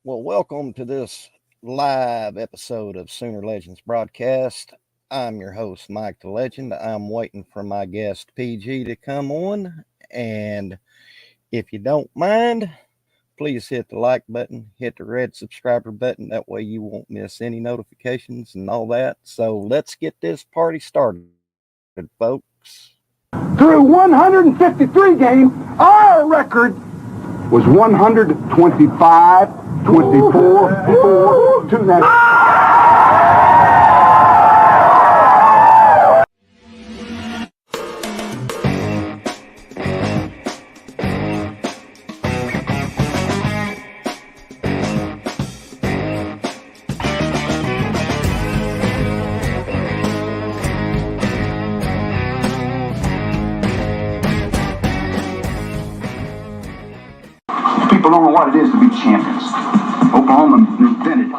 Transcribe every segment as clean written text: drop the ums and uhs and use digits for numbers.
Well, welcome to this live episode of Sooner Legends broadcast. I'm your host, Mike the Legend. I'm waiting for my guest PG to come on. And if you don't mind, please hit the like button, hit the red subscriber button. That way you won't miss any notifications and all that. So let's get this party started, folks. Through 153 games, our record was 125, 24, 4, 2 now. People don't know what it is to be champions. Oklahoma invented it.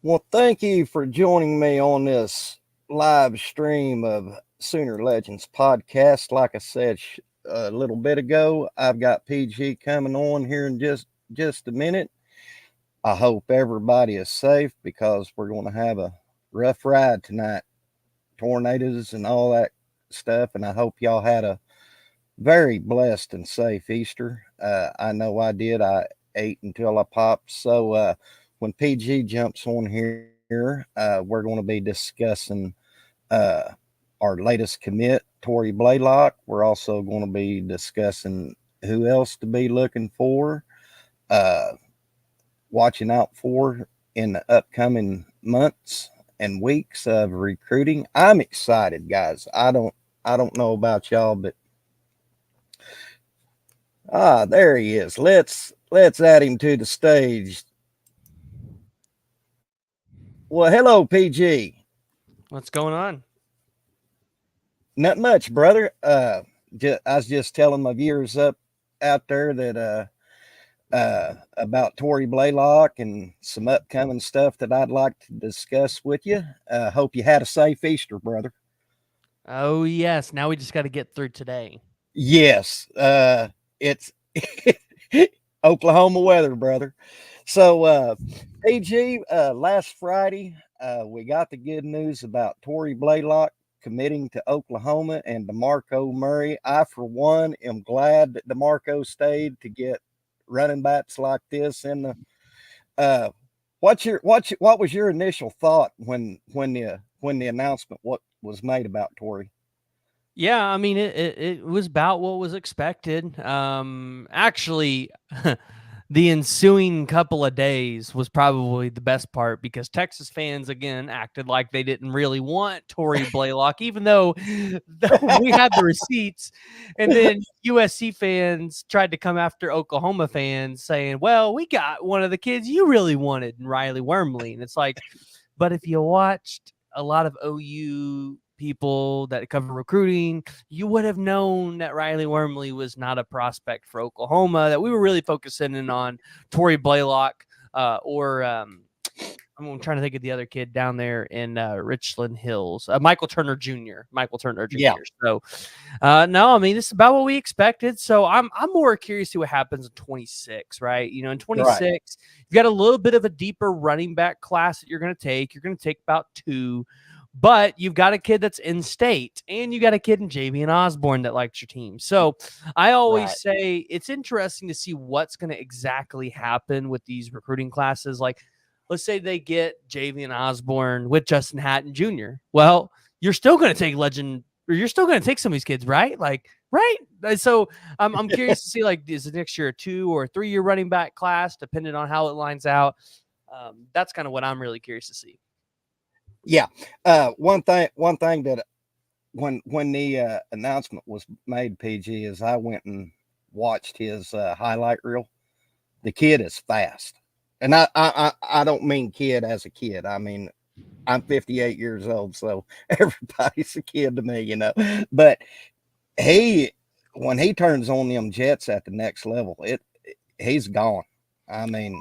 Well, thank you for joining me on this live stream of Sooner Legends podcast. Like I said a little bit ago, I've got PG coming on here in just a minute. I hope everybody is safe because we're going to have a rough ride tonight. Tornadoes and all that stuff, and I hope y'all had a very blessed and safe Easter. I know I did. I ate until I popped. So when PG jumps on here, we're going to be discussing our latest commit, Tory Blaylock. We're also going to be discussing who else to be looking for, watching out for in the upcoming months and weeks of recruiting. I'm excited, guys. I don't know about y'all, but there he is. Let's add him to the stage. Well, hello, PG. What's going on? Not much, brother. I was just telling my viewers out there that about Tory Blaylock and some upcoming stuff that I'd like to discuss with you. Hope you had a safe Easter, brother. Oh, yes. Now we just got to get through today. Yes. It's Oklahoma weather, brother. So, PG, last Friday, we got the good news about Tory Blaylock committing to Oklahoma and DeMarco Murray. I, for one, am glad that DeMarco stayed to get running backs like this in the what was your initial thought when the announcement what was made about Tory? Yeah, I mean it was about what was expected. Actually, the ensuing couple of days was probably the best part because Texas fans again acted like they didn't really want Tory Blaylock, even though we had the receipts. And then USC fans tried to come after Oklahoma fans, saying, "Well, we got one of the kids you really wanted, Riley Wormley." And it's like, but if you watched a lot of OU people that cover recruiting, you would have known that Riley Wormley was not a prospect for Oklahoma, that we were really focusing in on Tory Blaylock or I'm trying to think of the other kid down there in Richland Hills, Michael Turner Jr. Yeah. So, no, I mean, this is about what we expected. So I'm more curious to see what happens in 26, right? You know, in 26, right, you've got a little bit of a deeper running back class that you're going to take. You're going to take about 2. But you've got a kid that's in state, and you got a kid in Javian Osborne that likes your team. So I always say it's interesting to see what's going to exactly happen with these recruiting classes. Like, let's say they get Javian Osborne with Justin Hatton Jr. Well, you're still going to take legend, or you're still going to take some of these kids, right? Like, right? So I'm curious to see, like, is it next year a 2 or 3 year running back class, depending on how it lines out? That's kind of what I'm really curious to see. Yeah. One thing that when the announcement was made, PG, is I went and watched his highlight reel. The kid is fast, and I don't mean kid as a kid. I mean, I'm 58 years old, so everybody's a kid to me, you know. But when he turns on them jets at the next level, he's gone. I mean,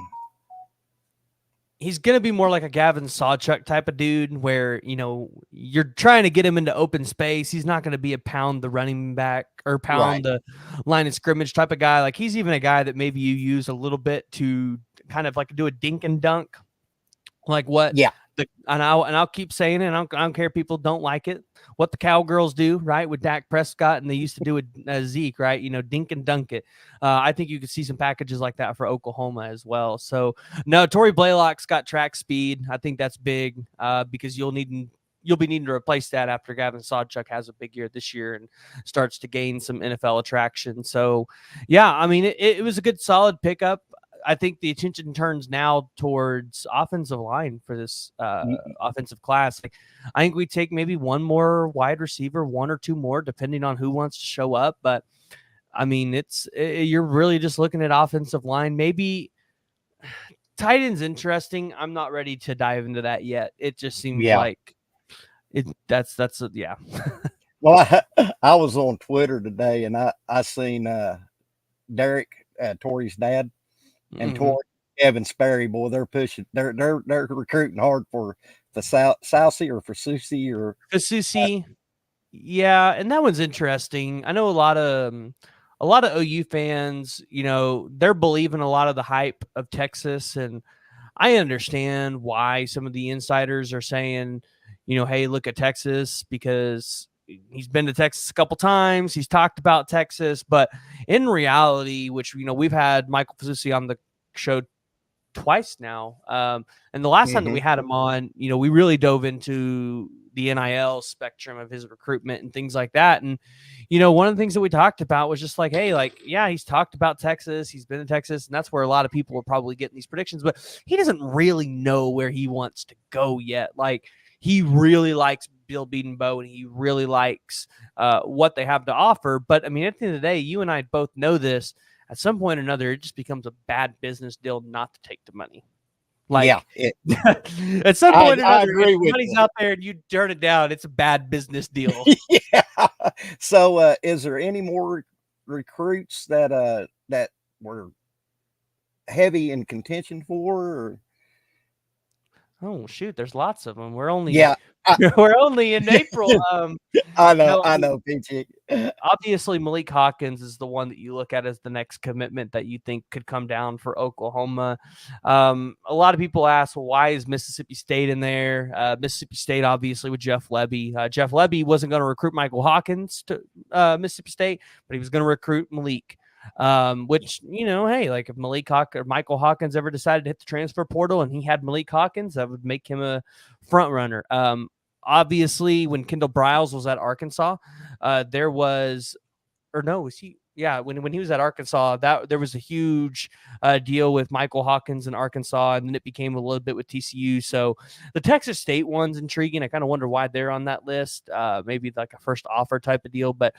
he's going to be more like a Gavin Sawchuk type of dude where, you're trying to get him into open space. He's not going to be a pound the running back or pound the line of scrimmage type of guy. Like he's even a guy that maybe you use a little bit to kind of like do a dink and dunk. Like what I'll keep saying it. I don't care if people don't like it. What the Cowgirls do, right, with Dak Prescott, and they used to do it Zeke, right? Dink and dunk it. I think you could see some packages like that for Oklahoma as well. So no, Torrey Blaylock's got track speed. I think that's big because you'll be needing to replace that after Gavin Sawchuk has a big year this year and starts to gain some NFL attraction. So yeah, I mean it was a good solid pickup. I think the attention turns now towards offensive line for this offensive class. Like, I think we take maybe one more wide receiver, one or two more, depending on who wants to show up. But I mean, you're really just looking at offensive line. Maybe tight end's interesting. I'm not ready to dive into that yet. It just seems like that's yeah. Well, I was on Twitter today and I seen Derek, Tori's dad, and Tori, Evan Sperry, boy, they're pushing. They're recruiting hard for the Southsea or for Susie or Susie. Yeah, and that one's interesting. I know a lot of OU fans, they're believing a lot of the hype of Texas, and I understand why some of the insiders are saying, hey, look at Texas because he's been to Texas a couple times. He's talked about Texas, but in reality, which, we've had Michael Fasusi on the show twice now. And the last time that we had him on, we really dove into the NIL spectrum of his recruitment and things like that. And, one of the things that we talked about was just like, hey, like, yeah, he's talked about Texas. He's been to Texas. And that's where a lot of people are probably getting these predictions, but he doesn't really know where he wants to go yet. Like, he really likes Bill Bedenbaugh and he really likes what they have to offer. But I mean, at the end of the day, you and I both know this. At some point or another, it just becomes a bad business deal not to take the money. Like, at some point or another, if the money's out there and you turn it down, it's a bad business deal. Yeah. So, is there any more recruits that were heavy in contention for? Or? Oh shoot, there's lots of them. We're only we're only in April. I know, PG. Obviously, Malik Hawkins is the one that you look at as the next commitment that you think could come down for Oklahoma. A lot of people ask, well, why is Mississippi State in there? Mississippi State, obviously, with Jeff Lebby. Jeff Lebby wasn't going to recruit Michael Hawkins to Mississippi State, but he was going to recruit Malik. Which, hey, like if Michael Hawkins ever decided to hit the transfer portal and he had Malik Hawkins, that would make him a front runner. Obviously, when Kendall Briles was at Arkansas, when he was at Arkansas, that there was a huge deal with Michael Hawkins in Arkansas, and then it became a little bit with TCU. So the Texas State one's intriguing. I kind of wonder why they're on that list. Maybe like a first offer type of deal. But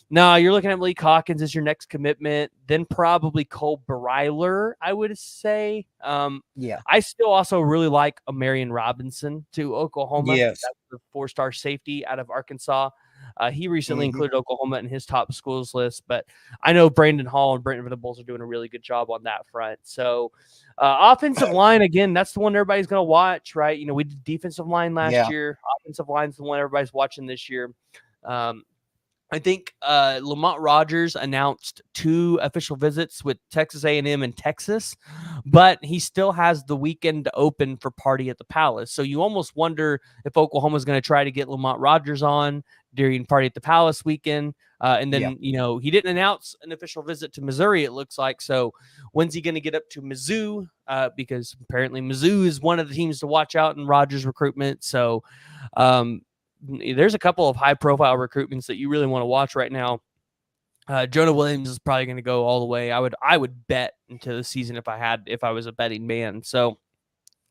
no, you're looking at Malik Hawkins as your next commitment, then probably Cole Breiler, I would say. I still also really like Marion Robinson to Oklahoma. Yes. That's the 4-star safety out of Arkansas. He recently included Oklahoma in his top schools list, but I know Brandon Hall and Brent Venables are doing a really good job on that front. So offensive line, again, that's the one everybody's going to watch, right? We did defensive line last year. Offensive line's the one everybody's watching this year. I think Lamont Rogers announced 2 official visits with Texas A&M and Texas, but he still has the weekend open for Party at the Palace. So you almost wonder if Oklahoma's going to try to get Lamont Rogers on during Party at the Palace weekend. And then, he didn't announce an official visit to Missouri, it looks like. So when's he going to get up to Mizzou? Because apparently Mizzou is one of the teams to watch out in Rogers recruitment. So, there's a couple of high-profile recruitments that you really want to watch right now. Jonah Williams is probably going to go all the way. I would bet into the season if I was a betting man. So,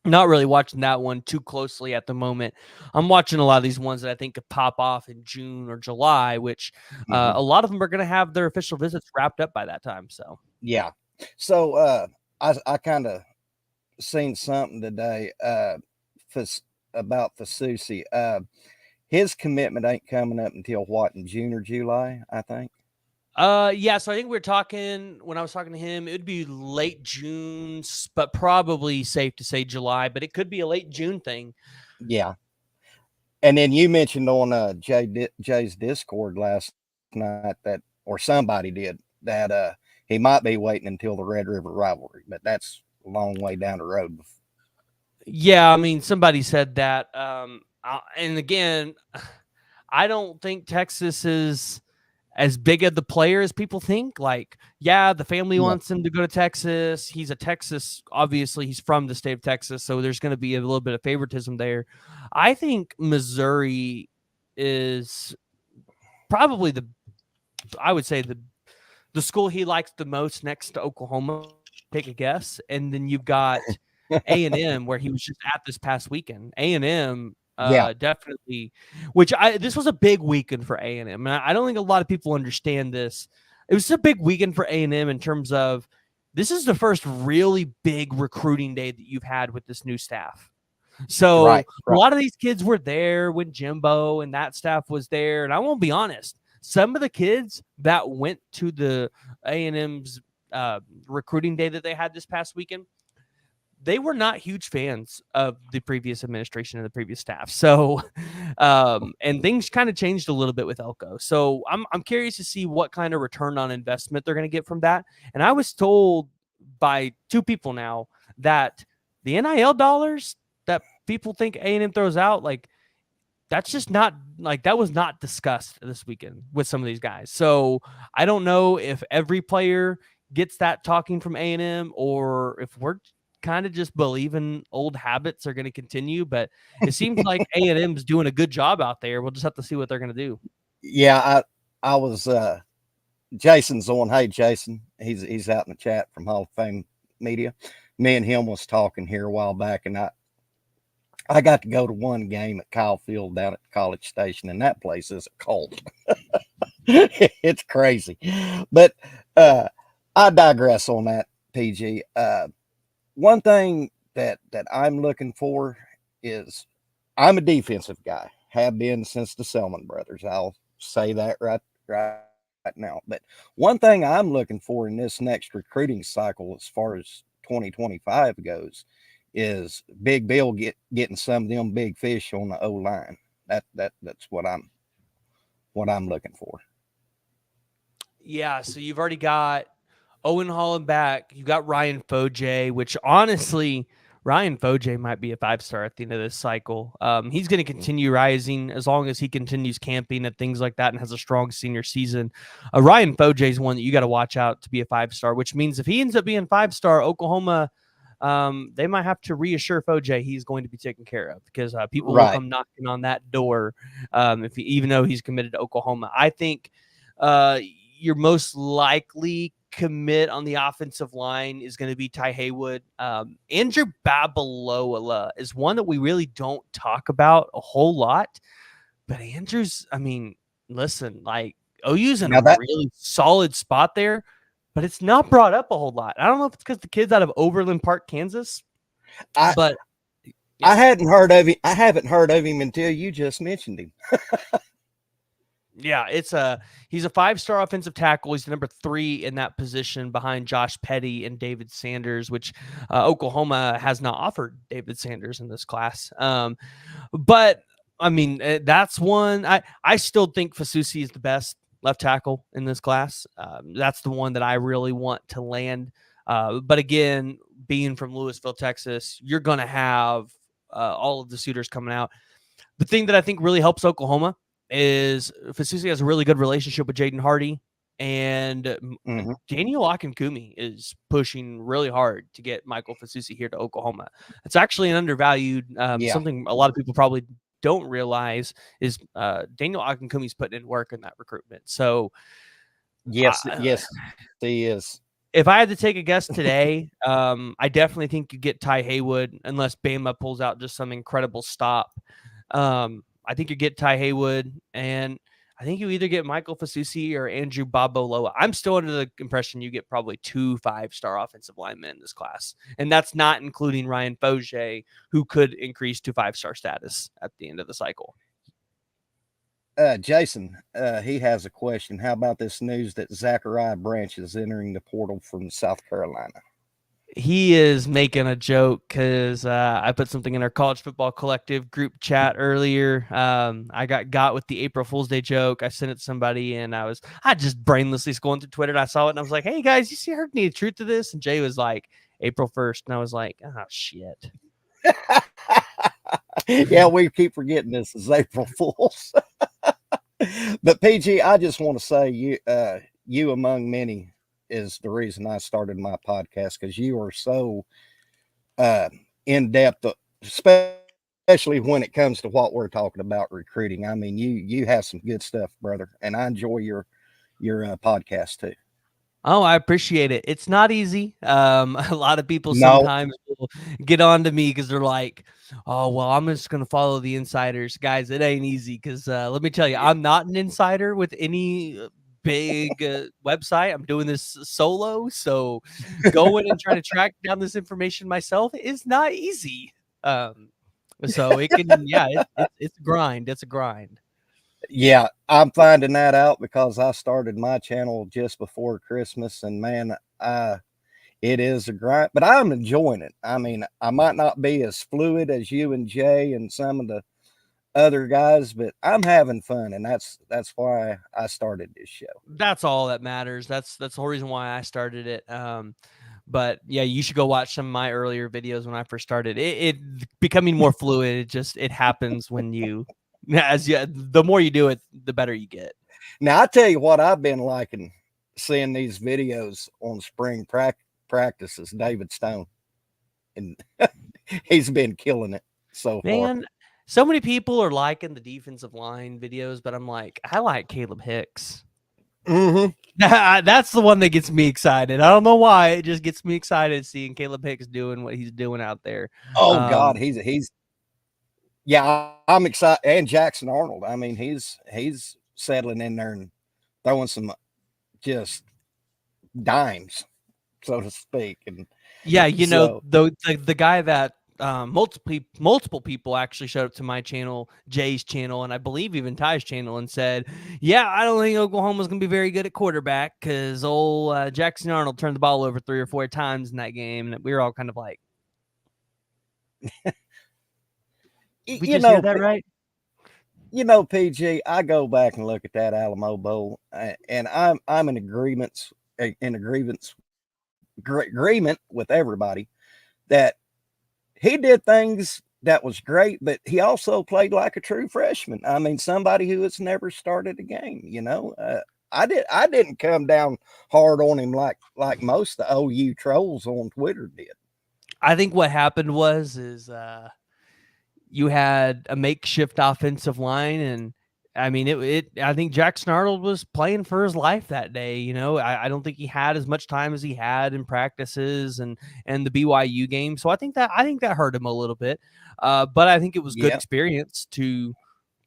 not really watching that one too closely at the moment. I'm watching a lot of these ones that I think could pop off in June or July, which a lot of them are going to have their official visits wrapped up by that time. So, yeah. So, I kind of seen something today about Fasusi. His commitment ain't coming up until what, in June or July, I think. Yeah, so I think when I was talking to him, it would be late June, but probably safe to say July, but it could be a late June thing. Yeah. And then you mentioned on Jay's Discord last night that, or somebody did, that he might be waiting until the Red River rivalry, but that's a long way down the road. Yeah, I mean, somebody said that. And again, I don't think Texas is as big of the player as people think. Like, yeah, the family Yeah. wants him to go to Texas. He's a Texas, obviously, he's from the state of Texas, so there's going to be a little bit of favoritism there. I think Missouri is probably I would say the school he likes the most next to Oklahoma. Take a guess, and then you've got A&M where he was just at this past weekend. A&M Yeah. definitely, this was a big weekend for A&M. And I don't think a lot of people understand this. It was a big weekend for A&M in terms of this is the first really big recruiting day that you've had with this new staff. So Right. a Right. lot of these kids were there when Jimbo and that staff was there. And I won't be honest, some of the kids that went to the A&M's recruiting day that they had this past weekend, they were not huge fans of the previous administration and the previous staff. So, and things kind of changed a little bit with Elko. So I'm curious to see what kind of return on investment they're going to get from that. And I was told by two people now that the NIL dollars that people think A&M throws out, like that's just not like that was not discussed this weekend with some of these guys. So I don't know if every player gets that talking from A&M or if we're kind of just believing old habits are going to continue. But it seems like A&M's doing a good job out there. We'll just have to see what they're going to do. Yeah. I was, Jason's on. Hey, Jason, he's out in the chat from Hall of Fame Media. Me and him was talking here a while back, and I got to go to one game at Kyle Field down at College Station, and that place is a cult. It's crazy. But I digress on that, PG. One thing that I'm looking for is I'm a defensive guy, have been since the Selman brothers. I'll say that right now. But one thing I'm looking for in this next recruiting cycle, as far as 2025 goes, is Big Bill getting some of them big fish on the O line. That's what I'm looking for. Yeah, so you've already got Owen Holland back. You got Ryan Foje, which honestly, Ryan Foje might be a 5-star at the end of this cycle. He's going to continue rising as long as he continues camping and things like that and has a strong senior season. Ryan Foje is one that you got to watch out to be a 5-star, which means if he ends up being 5-star, Oklahoma, they might have to reassure Foje he's going to be taken care of because people will Right. come knocking on that door even though he's committed to Oklahoma. I think your most likely commit on the offensive line is going to be Ty Haywood. Andrew Babalola is one that we really don't talk about a whole lot, but Andrew's, I mean, listen, like OU's in a really solid spot there, but it's not brought up a whole lot. I don't know if it's because the kid's out of Overland Park, Kansas, but yeah. I haven't heard of him. I haven't heard of him until you just mentioned him. Yeah, he's a 5-star offensive tackle. He's the number 3 in that position behind Josh Petty and David Sanders, which Oklahoma has not offered David Sanders in this class. But I mean, that's one. I still think Fasusi is the best left tackle in this class. That's the one that I really want to land. But again, being from Lewisville, Texas, you're going to have all of the suitors coming out. The thing that I think really helps Oklahoma is Fasusi has a really good relationship with Jaden Hardy, and Daniel Akinkumi is pushing really hard to get Michael Fasusi here to Oklahoma. It's actually an undervalued something a lot of people probably don't realize is Daniel Akinkumi's putting in work in that recruitment. So yes, he is. If I had to take a guess today, I definitely think you get Ty Haywood unless Bama pulls out just some incredible stop. I think you get Ty Haywood, and I think you either get Michael Fasusi or Andrew Babalola. I'm still under the impression you get probably 2 5-star offensive linemen in this class, and that's not including Ryan Foje, who could increase to 5-star status at the end of the cycle. Jason, he has a question. How about this news that Zachariah Branch is entering the portal from South Carolina? He is making a joke because I put something in our college football collective group chat earlier. I got with the April Fool's Day joke. I sent it to somebody, and I just brainlessly scrolling through Twitter, and I saw it, and I was like, "Hey guys, you see heard any truth to this?" And Jay was like, "April 1st," and I was like, "Oh shit." Yeah, we keep forgetting this is April Fool's. But PG, I just want to say you among many is the reason I started my podcast, because you are so in depth, especially when it comes to what we're talking about recruiting. I mean, you have some good stuff, brother, and I enjoy your podcast too. Oh, I appreciate it. It's not easy. A lot of people No, sometimes will get on to me because they're like, "Oh, well, I'm just gonna follow the insiders, guys." It ain't easy because let me tell you, I'm not an insider with any big website. I'm doing this solo, so going and trying to track down this information myself is not easy. Um, so it can, yeah, it's a grind. It's a grind. yeah, I'm finding that out because I started my channel just before Christmas, and man, it is a grind, but I'm enjoying it. I mean, I might not be as fluid as you and Jay and some of the other guys, but I'm having fun, and that's why I started this show. That's all that matters. That's the whole reason why I started it. But yeah, you should go watch some of my earlier videos when I first started. It becoming more fluid. It happens when you the more you do it, the better you get. Now, I tell you what, I've been liking seeing these videos on spring practices. David Stone, and he's been killing it so far. Man, so many people are liking the defensive line videos, but I'm like, I like Caleb Hicks. Mm-hmm. That's the one that gets me excited. I don't know why. It just gets me excited seeing Caleb Hicks doing what he's doing out there. Oh God, he's yeah, I'm excited. And Jackson Arnold. I mean, he's settling in there and throwing some just dimes, so to speak. And Yeah, you know, so the guy that multiple people actually showed up to my channel, Jay's channel, and I believe even Ty's channel, and said, "Yeah, I don't think Oklahoma's going to be very good at quarterback because old Jackson Arnold turned the ball over 3 or 4 times in that game," and we were all kind of like, "We you just hear know, that right?" PG. I go back and look at that Alamo Bowl, and I'm in agreement agreement with everybody that he did things that was great, but he also played like a true freshman. I mean, somebody who has never started a game. I didn't come down hard on him like most of the OU trolls on Twitter did. I think what happened is you had a makeshift offensive line, and I mean I think Jackson Arnold was playing for his life that day. You know, I don't think he had as much time as he had in practices and the BYU game. So I think that hurt him a little bit. But I think it was good Yeah, experience to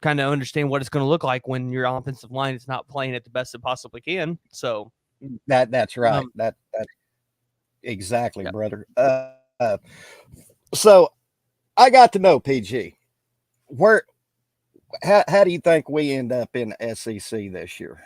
kind of understand what it's going to look like when your offensive line is not playing at the best it possibly can. So that's right. um, That exactly, yeah. brother. So I got to know PG. Where how do you think we end up in SEC this year?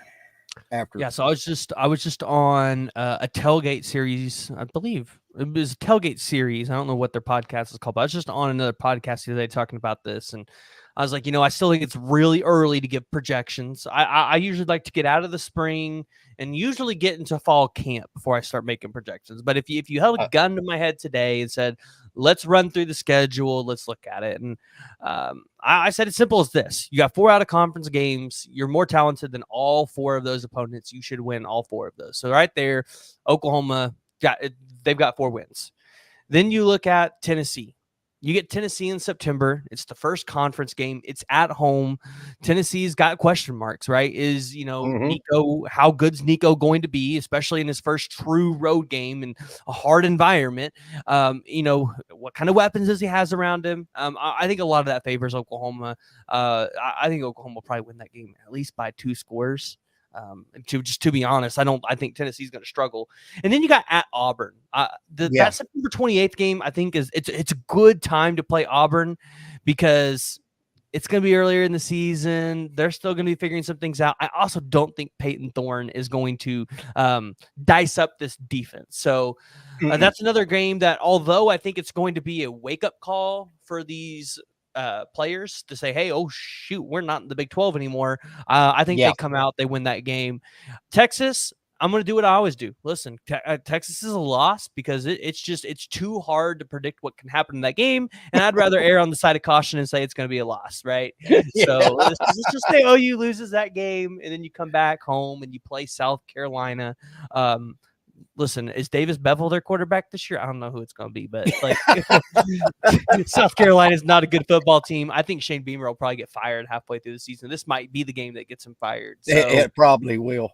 After Yeah, so I was just on a tailgate series, I believe it was a tailgate series. I don't know what their podcast is called, but I was just on another podcast the other day talking about this, and I was like, I still think it's really early to give projections. I usually like to get out of the spring and usually get into fall camp before I start making projections. But if you held a gun to my head today and said, let's run through the schedule, let's look at it, and I said it's simple as this: you got 4 out of conference games. You're more talented than all 4 of those opponents. You should win all 4 of those. So right there, Oklahoma they've got 4 wins. Then you look at Tennessee. You get Tennessee in September. It's the first conference game. It's at home. Tennessee's got question marks, right? Is, mm-hmm. Nico, how good's Nico going to be, especially in his first true road game in a hard environment? What kind of weapons does he has around him? I think a lot of that favors Oklahoma. I think Oklahoma will probably win that game at least by 2 scores. To be honest, I think Tennessee's going to struggle. And then you got at Auburn. Yeah, That September 28th game, I think it's a good time to play Auburn because It's going to be earlier in the season. They're still going to be figuring some things out. I also don't think Peyton Thorne is going to dice up this defense. So that's another game that, although I think it's going to be a wake-up call for these players to say, hey, oh, shoot, we're not in the Big 12 anymore. I think they come out, they win that game. Texas, I'm going to do what I always do. Listen, Texas is a loss because it's too hard to predict what can happen in that game. And I'd rather err on the side of caution and say it's going to be a loss, right? So let's just say OU loses that game, and then you come back home and you play South Carolina. Listen, is Davis Bevel their quarterback this year? I don't know who it's going to be, but like South Carolina is not a good football team. I think Shane Beamer will probably get fired halfway through the season. This might be the game that gets him fired. So, it probably will.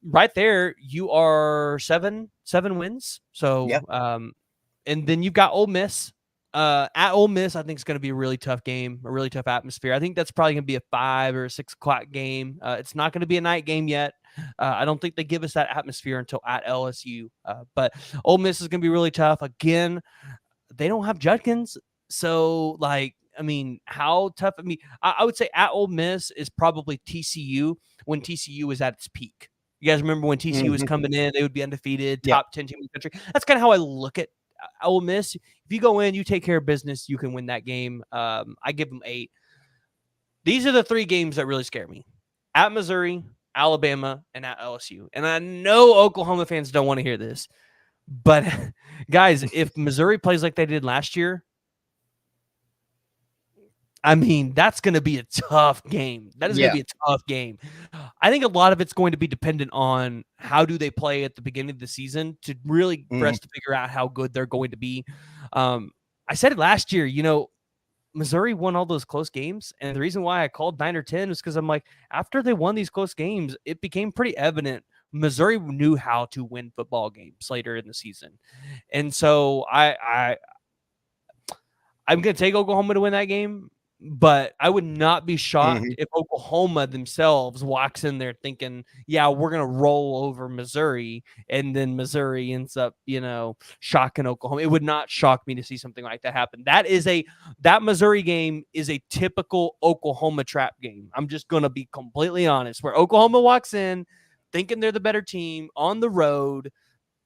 Right there, you are seven wins. So, and then you've got Ole Miss. At Ole Miss, I think it's going to be a really tough game, a really tough atmosphere. I think that's probably going to be a 5 or 6 o'clock game. It's not going to be a night game yet. I don't think they give us that atmosphere until at LSU. But Ole Miss is going to be really tough. Again, they don't have Judkins. So, like, I mean, how tough? I mean, I would say at Ole Miss is probably TCU when TCU was at its peak. You guys remember when TCU was coming in, they would be undefeated, top 10 team in the country. That's kind of how I look at Ole Miss. If you go in, you take care of business, you can win that game. I give them 8. These are the 3 games that really scare me. At Missouri, Alabama, and at LSU. And I know Oklahoma fans don't want to hear this, but guys, if Missouri plays like they did last year, I mean, that's going to be a tough game. That is going to be a tough game. I think a lot of it's going to be dependent on how do they play at the beginning of the season to really for us to figure out how good they're going to be. I said it last year, you know, Missouri won all those close games. And the reason why I called 9 or 10 is because I'm like, after they won these close games, it became pretty evident Missouri knew how to win football games later in the season. And so I'm going to take Oklahoma to win that game. But I would not be shocked if Oklahoma themselves walks in there thinking, yeah, we're going to roll over Missouri. And then Missouri ends up, you know, shocking Oklahoma. It would not shock me to see something like that happen. That Missouri game is a typical Oklahoma trap game. I'm just going to be completely honest, where Oklahoma walks in thinking they're the better team on the road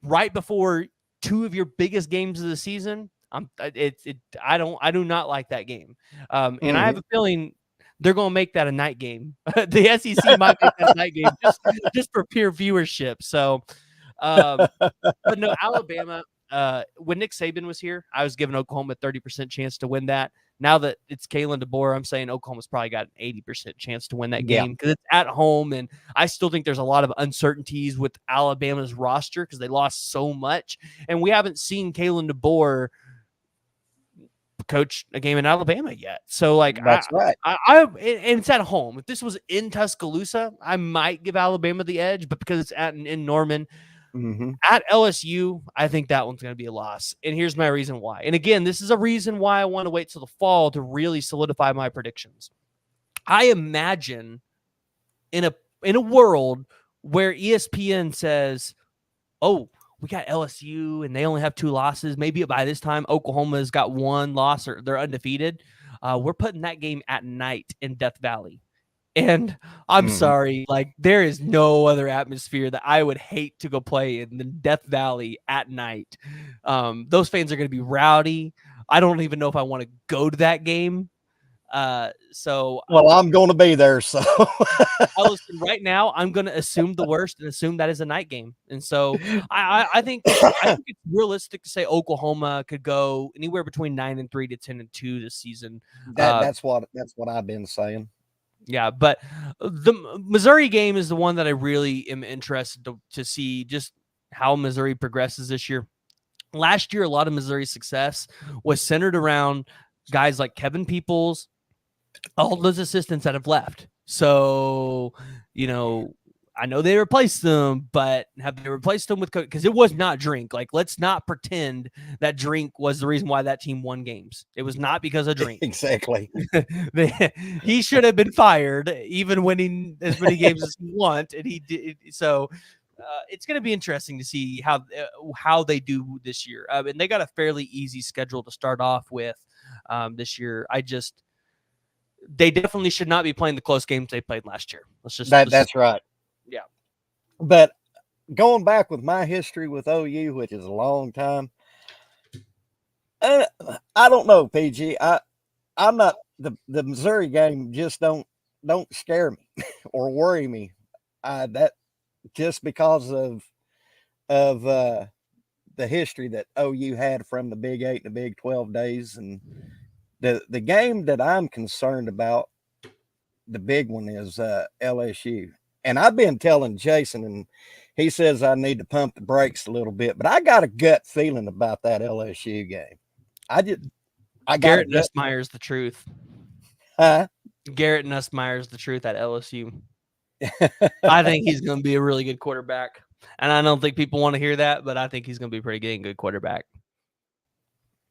right before 2 of your biggest games of the season. I do not like that game. And I have a feeling they're going to make that a night game. The SEC might make that a night game just for pure viewership. So, but no, Alabama, when Nick Saban was here, I was giving Oklahoma a 30% chance to win that. Now that it's Kalen DeBoer, I'm saying Oklahoma's probably got an 80% chance to win that game because it's at home. And I still think there's a lot of uncertainties with Alabama's roster because they lost so much. And we haven't seen Kalen DeBoer coach a game in Alabama yet. So like, that's right. And it's at home. If this was in Tuscaloosa, I might give Alabama the edge, but because it's in Norman, at LSU, I think that one's going to be a loss. And here's my reason why. And again, this is a reason why I want to wait till the fall to really solidify my predictions. I imagine in a world where ESPN says, oh, we got LSU and they only have 2 losses. Maybe by this time, Oklahoma's got 1 loss or they're undefeated. We're putting that game at night in Death Valley. And I'm sorry, like there is no other atmosphere that I would hate to go play in than Death Valley at night. Those fans are going to be rowdy. I don't even know if I want to go to that game. Well, I'm going to be there. So listen, right now, I'm going to assume the worst and assume that is a night game. And so I think it's realistic to say Oklahoma could go anywhere between 9-3 to 10-2 this season. That's what I've been saying. Yeah, but the Missouri game is the one that I really am interested to see just how Missouri progresses this year. Last year, a lot of Missouri's success was centered around guys like Kevin Peoples, all those assistants that have left. So, you know, I know they replaced them, but have they replaced them with because it was not Drink. Like, let's not pretend that Drink was the reason why that team won games. It was not because of Drink. Exactly. He should have been fired, even winning as many games as he wanted, and he did. So it's going to be interesting to see how they do this year. And they got a fairly easy schedule to start off with this year. they definitely should not be playing the close games they played last year. That's right. Yeah. But going back with my history with OU, which is a long time, I don't know, PG. I'm not the Missouri game just don't scare me or worry me. That just because of the history that OU had from the Big 8 and the Big 12 days, and the game that I'm concerned about, the big one, is LSU. And I've been telling Jason, and he says I need to pump the brakes a little bit, but I got a gut feeling about that LSU game. I got Garrett Nussmeier's the truth. Huh? Garrett Nussmeier's the truth at LSU. I think he's going to be a really good quarterback. And I don't think people want to hear that, but I think he's going to be a pretty good quarterback.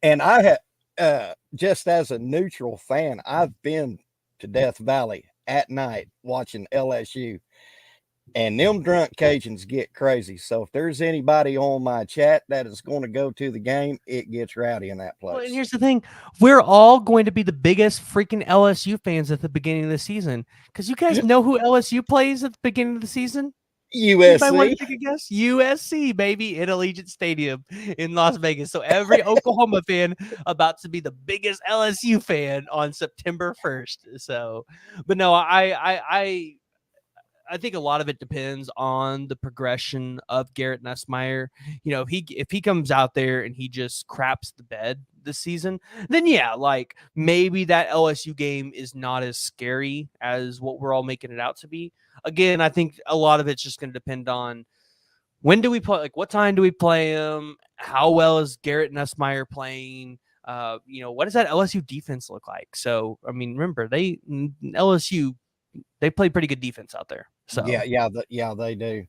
And I have, just as a neutral fan, I've been to Death Valley at night watching LSU. And them drunk Cajuns get crazy. So if there's anybody on my chat that is going to go to the game, it gets rowdy in that place. Well, and here's the thing. We're all going to be the biggest freaking LSU fans at the beginning of the season. Because you guys know who LSU plays at the beginning of the season? USC. Want to take a guess? USC, baby, in Allegiant Stadium in Las Vegas. So every Oklahoma fan about to be the biggest LSU fan on September 1st. So, but no, I think a lot of it depends on the progression of Garrett Nussmeier. You know, if he comes out there and he just craps the bed this season, then yeah, like maybe that LSU game is not as scary as what we're all making it out to be. Again, I think a lot of it's just going to depend on when do we play, like what time do we play him? How well is Garrett Nussmeier playing? You know, what does that LSU defense look like? So, I mean, remember LSU, they play pretty good defense out there. So yeah, they do.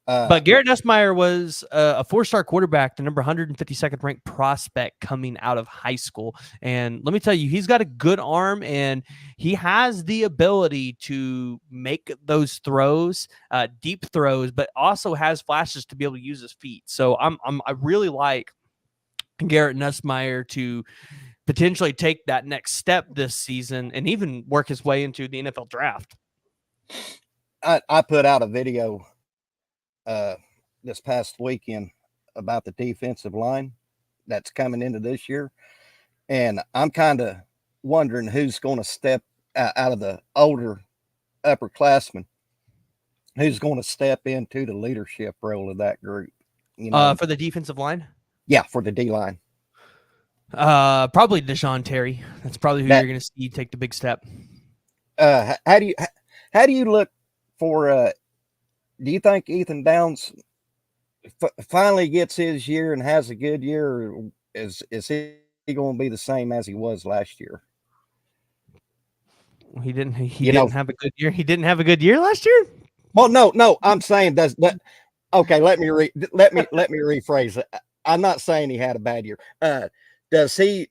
But Garrett Nussmeier was a 4-star quarterback, the number 152nd ranked prospect coming out of high school. And let me tell you, he's got a good arm and he has the ability to make those throws, deep throws, but also has flashes to be able to use his feet. So I really like Garrett Nussmeier to potentially take that next step this season and even work his way into the NFL draft. I put out a video this past weekend about the defensive line that's coming into this year, and I'm kind of wondering who's going to step out of the older upperclassmen, who's going to step into the leadership role of that group. You know, for the defensive line. Yeah, for the D line. Probably Deshaun Terry. That's probably who you're going to see take the big step. How do you look for? Do you think Ethan Downs finally gets his year and has a good year, or is he going to be the same as he was last year? He didn't have a good year. He didn't have a good year last year. Well, no. I'm saying okay, let me rephrase it. I'm not saying he had a bad year. Does he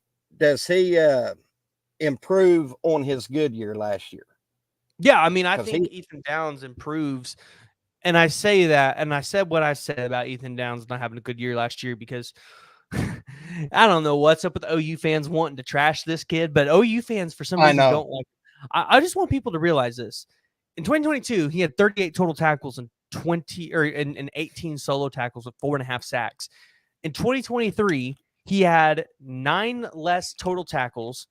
improve on his good year last year? Yeah, I mean, I think Ethan Downs improves. And I say that, and I said what I said about Ethan Downs not having a good year last year because I don't know what's up with OU fans wanting to trash this kid, but OU fans for some reason don't like him. I just want people to realize this. In 2022, he had 38 total tackles and 18 solo tackles with 4.5 sacks. In 2023, he had 9 less total tackles,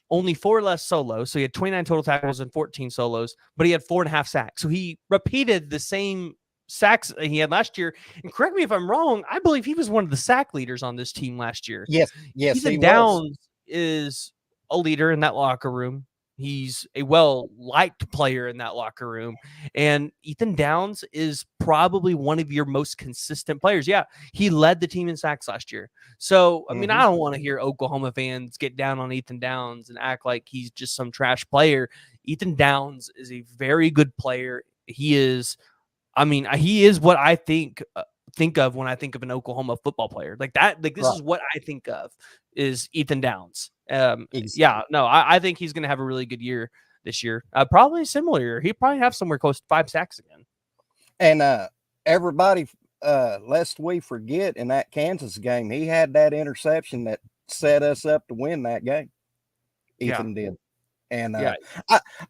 only 4 less solos. So he had 29 total tackles and 14 solos, but he had 4.5 sacks. So he repeated the same sacks he had last year. And correct me if I'm wrong, I believe he was one of the sack leaders on this team last year. Yes. Ethan Downs is a leader in that locker room. He's a well-liked player in that locker room. And Ethan Downs is probably one of your most consistent players. Yeah, he led the team in sacks last year. So, I mean, I don't want to hear Oklahoma fans get down on Ethan Downs and act like he's just some trash player. Ethan Downs is a very good player. He is what I think of when I think of an Oklahoma football player. Like that, like this is what I think of is Ethan Downs. Yeah, no, I think he's going to have a really good year this year. Probably a similar year. He'll probably have somewhere close to 5 sacks again. And everybody, lest we forget, in that Kansas game, he had that interception that set us up to win that game. Ethan did. And Yeah.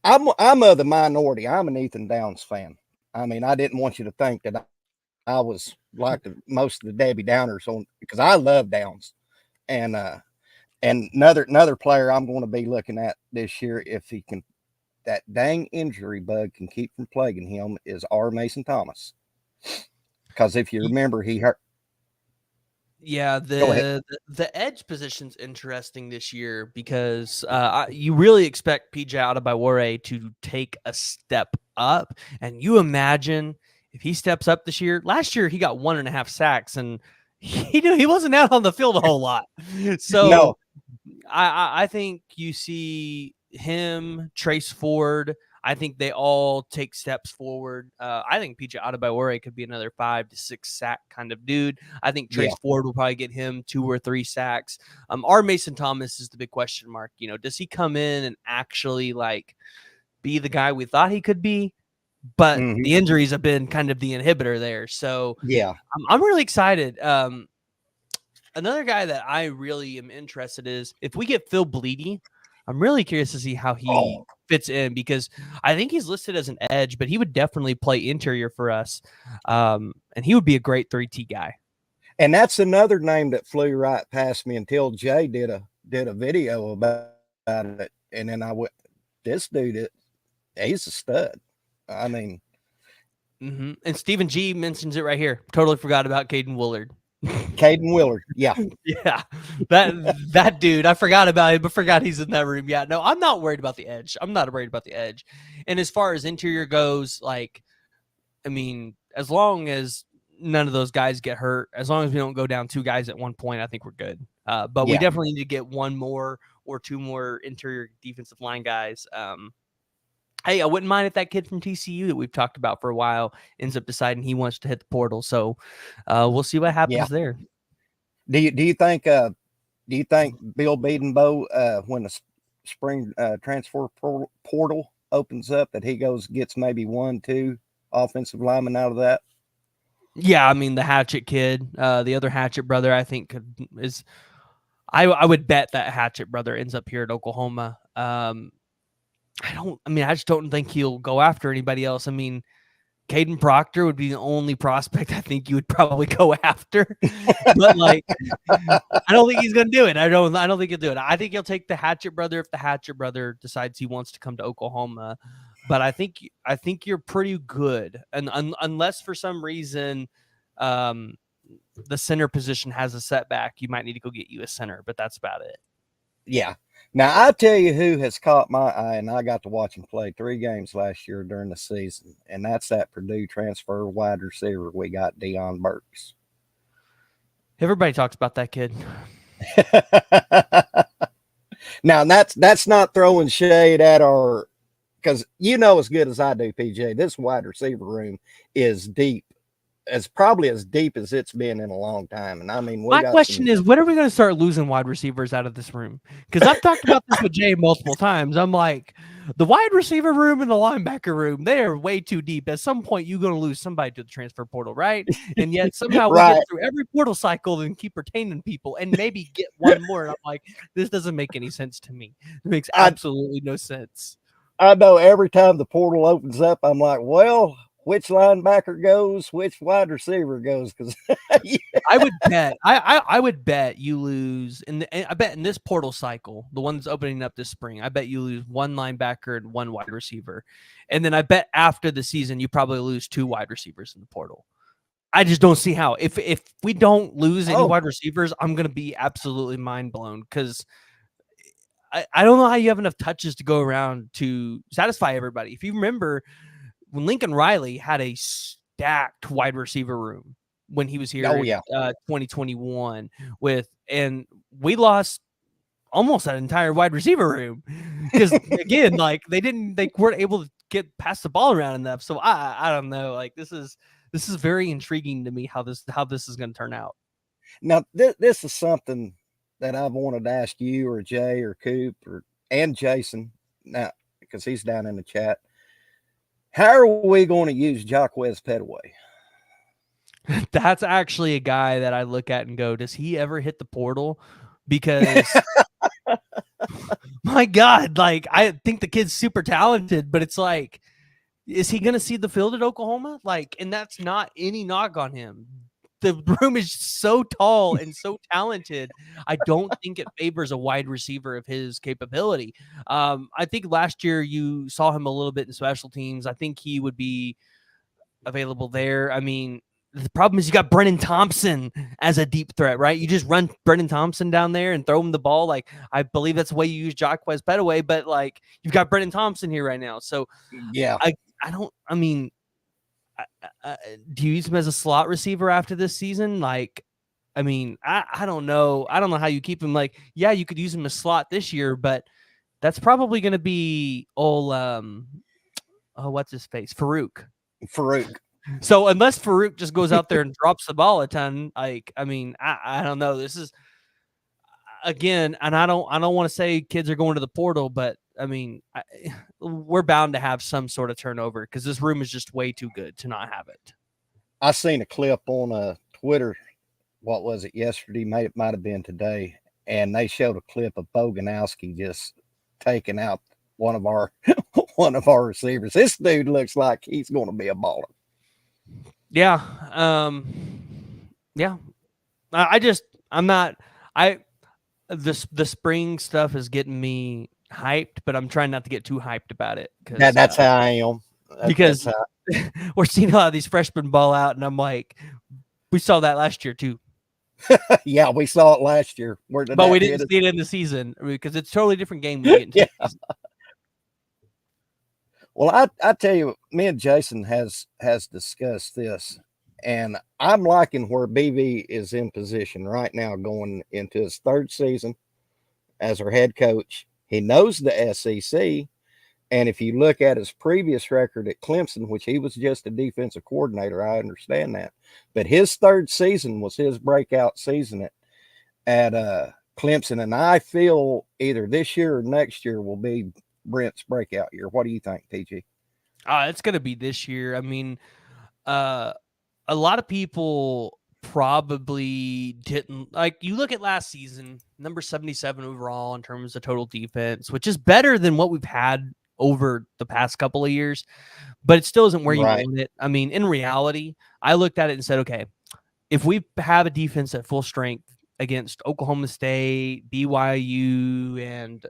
I'm of the minority. I'm an Ethan Downs fan. I mean, I didn't want you to think that I was like most of the Debbie Downers on, because I love Downs. And another player I'm going to be looking at this year, if he can, that dang injury bug can keep from plaguing him, is R. Mason Thomas. Because if you remember, he hurt. Yeah, Go ahead. the edge position's interesting this year because you really expect PJ Adebayor to take a step up, and you imagine if he steps up this year. Last year he got 1.5 sacks, and he wasn't out on the field a whole lot. So No, I think you see him, Trace Ford. I think they all take steps forward. I think PJ Adebayor could be another 5 to 6 sack kind of dude. I think yeah. Trace Ford will probably get him 2 or 3 sacks. Our Mason Thomas is the big question mark. You know, does he come in and actually like be the guy we thought he could be? But Mm-hmm. the injuries have been kind of the inhibitor there. So Yeah. I'm really excited. Another guy that I really am interested is if we get Phil Bleedy, I'm really curious to see how he fits in because I think he's listed as an edge, but he would definitely play interior for us. And he would be a great 3T guy. And that's another name that flew right past me until Jay did a video about it. And then I went, this dude, he's a stud. I mean, And Stephen G mentions it right here. Totally forgot about Caden Willard. Caden Willard. Yeah. Yeah, that dude, I forgot about him, but forgot he's in that room. Yeah, no, I'm not worried about the edge. I'm not worried about the edge. And as far as interior goes, like, I mean, as long as none of those guys get hurt, as long as we don't go down 2 guys at one point, I think we're good. But we definitely need to get 1 more or 2 more interior defensive line guys. Hey, I wouldn't mind if that kid from TCU that we've talked about for a while ends up deciding he wants to hit the portal. So we'll see what happens there. Do you think Bill Bedenbow, when the spring transfer portal opens up, that he gets maybe 1, 2 offensive linemen out of that? Yeah, I mean the Hatchet kid, the other Hatchet brother, I think I would bet that Hatchet brother ends up here at Oklahoma. I just don't think he'll go after anybody else. I mean, Caden Proctor would be the only prospect I think you would probably go after. But like, I don't think he's going to do it. I don't think he'll do it. I think he'll take the Hatchet brother if the Hatchet brother decides he wants to come to Oklahoma. But I think you're pretty good, and unless for some reason the center position has a setback, you might need to go get you a center. But that's about it. Yeah. Now, I tell you who has caught my eye, and I got to watch him play 3 games last year during the season, and that's that Purdue transfer wide receiver we got, Deion Burks. Everybody talks about that kid. Now, that's not throwing shade at our, because you know as good as I do, PJ, this wide receiver room is deep. As probably as deep as it's been in a long time. And I mean, my question is, when are we going to start losing wide receivers out of this room? Because I've talked about this with Jay multiple times. I'm like, the wide receiver room and the linebacker room, they are way too deep. At some point, you're going to lose somebody to the transfer portal, right? And yet somehow we get through every portal cycle and keep retaining people and maybe get 1 more. And I'm like, this doesn't make any sense to me. It makes absolutely no sense. I know every time the portal opens up, I'm like, well, which linebacker goes, which wide receiver goes, because I would bet I would bet you lose I bet in this portal cycle, the one that's opening up this spring, I bet you lose 1 linebacker and 1 wide receiver. And then I bet after the season you probably lose 2 wide receivers in the portal. I just don't see how. If we don't lose any wide receivers, I'm gonna be absolutely mind blown because I don't know how you have enough touches to go around to satisfy everybody. If you remember when Lincoln Riley had a stacked wide receiver room when he was here in 2021 and we lost almost that entire wide receiver room because again, like they weren't able to get past the ball around enough. So I don't know. Like this is very intriguing to me how this is going to turn out. Now this is something that I've wanted to ask you or Jay or Coop and Jason now because he's down in the chat. How are we going to use Jacquez Petaway? That's actually a guy that I look at and go, does he ever hit the portal? Because My God, like I think the kid's super talented, but it's like, is he going to see the field at Oklahoma? Like, and that's not any knock on him. The room is so tall and so talented. I don't think it favors a wide receiver of his capability. I think last year you saw him a little bit in special teams. I think he would be available there. I mean, the problem is you got Brennan Thompson as a deep threat, right? You just run Brennan Thompson down there and throw him the ball. Like, I believe that's the way you use Jacquez Petaway, but like you've got Brennan Thompson here right now. So Yeah. I don't, I mean, do you use him as a slot receiver after this season? Like, I mean, I don't know. I don't know how you keep him. Like, yeah, you could use him as slot this year, but that's probably going to be what's his face? Farouk. So unless Farouk just goes out there and drops the ball a ton, like, I mean, I don't know. This is, again, and I don't want to say kids are going to the portal, but I mean, we're bound to have some sort of turnover because this room is just way too good to not have it. I seen a clip on Twitter. What was it yesterday? It might have been today, and they showed a clip of Boganowski just taking out one of our receivers. This dude looks like he's going to be a baller. Yeah. Yeah. The spring stuff is getting me hyped, but I'm trying not to get too hyped about it. That's how I am. Because we're seeing a lot of these freshmen ball out, and I'm like, we saw that last year too. Yeah, we saw it last year. But we didn't see it in the season because it's a totally different game when you get into the season. Well, I tell you, me and Jason has discussed this, and I'm liking where BV is in position right now going into his third season as our head coach. He knows the SEC, and if you look at his previous record at Clemson, which he was just a defensive coordinator, I understand that, but his third season was his breakout season at Clemson, and I feel either this year or next year will be Brent's breakout year. What do you think, TG? It's going to be this year. I mean, a lot of people probably didn't like. You look at last season, number 77 overall in terms of total defense, which is better than what we've had over the past couple of years, but it still isn't where you want it. I mean, in reality, I looked at it and said, okay, if we have a defense at full strength against Oklahoma State, BYU, and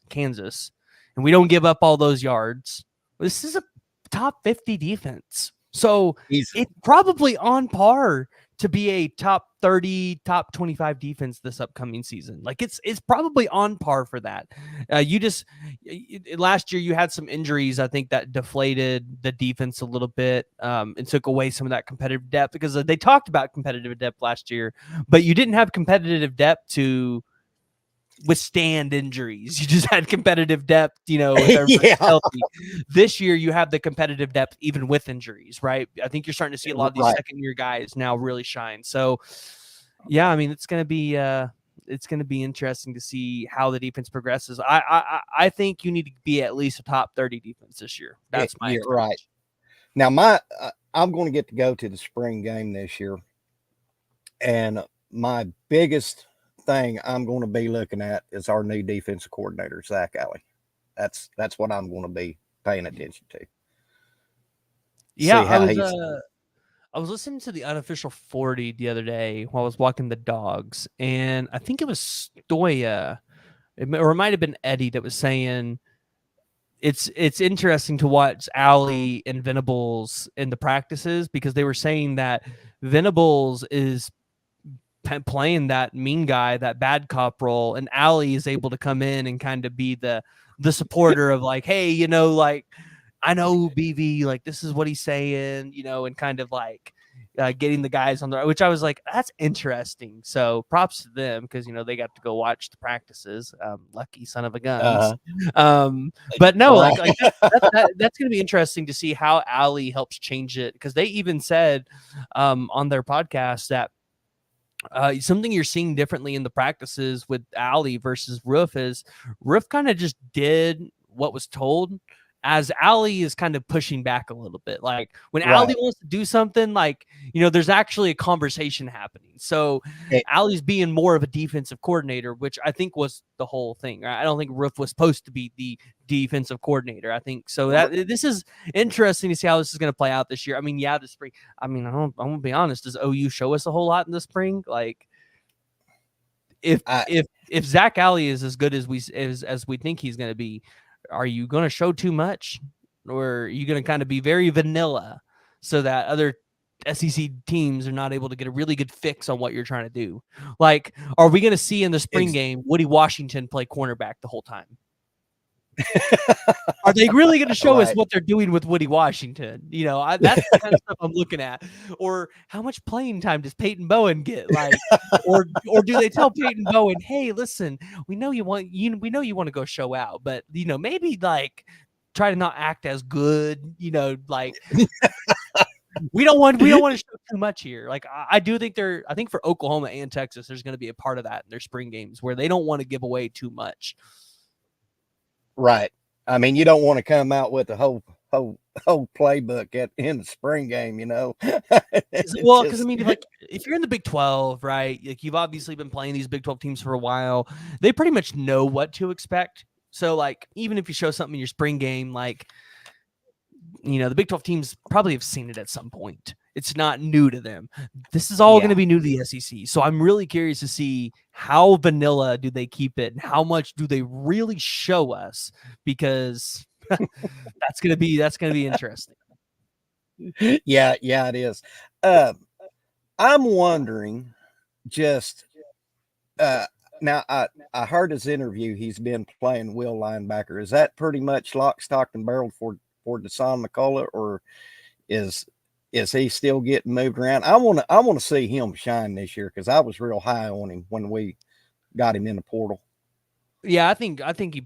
Kansas, and we don't give up all those yards, this is a top 50 defense. So it's probably on par to be a top 30, top 25 defense this upcoming season. Like it's probably on par for that. Last year you had some injuries, I think, that deflated the defense a little bit and took away some of that competitive depth because they talked about competitive depth last year, but you didn't have competitive depth to withstand injuries. You just had competitive depth, if healthy. This year you have the competitive depth even with injuries, right? I think you're starting to see a lot of these second year guys now really shine. So yeah, I mean, it's going to be interesting to see how the defense progresses. I think you need to be at least a top 30 defense this year. That's my expectation. Right. Now I'm going to get to go to the spring game this year, and my biggest thing I'm going to be looking at is our new defensive coordinator, Zach Alley. That's what I'm going to be paying attention to. Yeah, I was listening to the unofficial 40 the other day while I was walking the dogs, and I think it was Stoya, or it might have been Eddie, that was saying it's interesting to watch Alley and Venables in the practices because they were saying that Venables is playing that mean guy, that bad cop role, and Alley is able to come in and kind of be the supporter of like, hey, like, I know BV, like, this is what he's saying, and kind of like getting the guys on the, which I was like, that's interesting. So props to them because they got to go watch the practices. Lucky son of a guns. But no, like that's gonna be interesting to see how Alley helps change it, because they even said on their podcast that something you're seeing differently in the practices with Alley versus Roof is Roof kind of just did what was told as Allie is kind of pushing back a little bit. Like when Allie Right. wants to do something, like, there's actually a conversation happening. So It- Allie's being more of a defensive coordinator, which I think was the whole thing. Right? I don't think Roof was supposed to be the defensive coordinator. I think so. That this is interesting to see how this is going to play out this year. I mean, the spring. I mean, I'm gonna be honest. Does OU show us a whole lot in the spring? Like, if I, if Zach Allie is as good as we think he's going to be, are you going to show too much, or are you going to kind of be very vanilla so that other SEC teams are not able to get a really good fix on what you're trying to do? Like, are we going to see in the spring game Woody Washington play cornerback the whole time? Are they really going to show us what they're doing with Woody Washington? That's the kind of stuff I'm looking at. Or how much playing time does Peyton Bowen get? Like, or do they tell Peyton Bowen, hey, listen, we know you want to go show out, but maybe like try to not act as good. Like we don't want to show too much here. Like I do think I think for Oklahoma and Texas, there's going to be a part of that in their spring games where they don't want to give away too much. Right. I mean, you don't want to come out with the whole playbook in the spring game, Well, because I mean, like if you're in the Big 12, right? Like you've obviously been playing these Big 12 teams for a while. They pretty much know what to expect. So, like, even if you show something in your spring game, like, the Big 12 teams probably have seen it at some point. It's not new to them. This is all going to be new to the SEC. So I'm really curious to see how vanilla do they keep it and how much do they really show us, because that's going to be interesting. Yeah, it is. I'm wondering just now I heard his interview. He's been playing will linebacker. Is that pretty much lock, stock, and barrel for Deshaun McCullough, or is he still getting moved around? I want to see him shine this year because I was real high on him when we got him in the portal. Yeah, I think he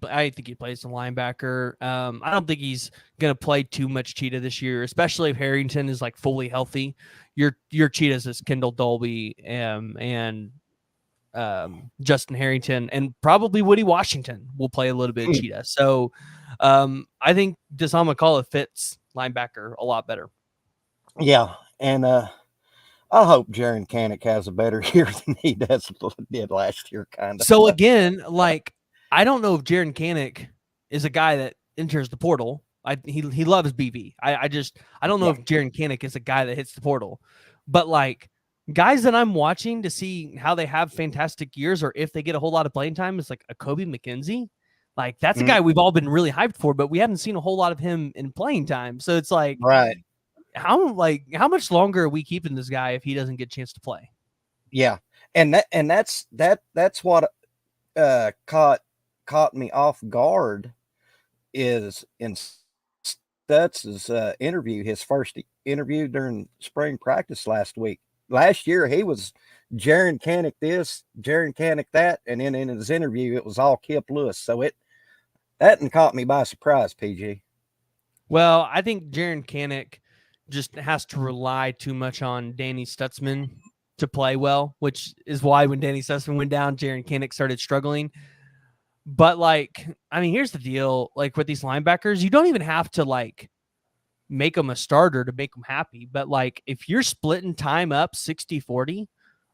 plays some linebacker. I don't think he's gonna play too much cheetah this year, especially if Harrington is like fully healthy. Your cheetahs is Kendall Dolby and Justin Harrington, and probably Woody Washington will play a little bit of cheetah. So I think Deshaun McCullough fits linebacker a lot better. Yeah, and I hope Jaron Canick has a better year than he did last year, kind of. So again, like, I don't know if Jaron Canick is a guy that enters the portal. He loves BV. I don't know if Jaron Canick is a guy that hits the portal, but like guys that I'm watching to see how they have fantastic years or if they get a whole lot of playing time is like a Kobe McKenzie. Like that's a guy we've all been really hyped for, but we haven't seen a whole lot of him in playing time. So it's like, right. How much longer are we keeping this guy if he doesn't get a chance to play? Yeah. And that's what caught me off guard is in Stutz's interview, his first interview during spring practice last week. Last year he was Jaron Canick this, Jaron Canick that, and then in his interview it was all Kip Lewis. So that caught me by surprise, PG. Well, I think Jaron Canick just has to rely too much on Danny Stutzman to play well, which is why when Danny Stutzman went down, Jaron Canick started struggling. But like, I mean, here's the deal. Like with these linebackers, you don't even have to like make them a starter to make them happy. But like, if you're splitting time up 60-40,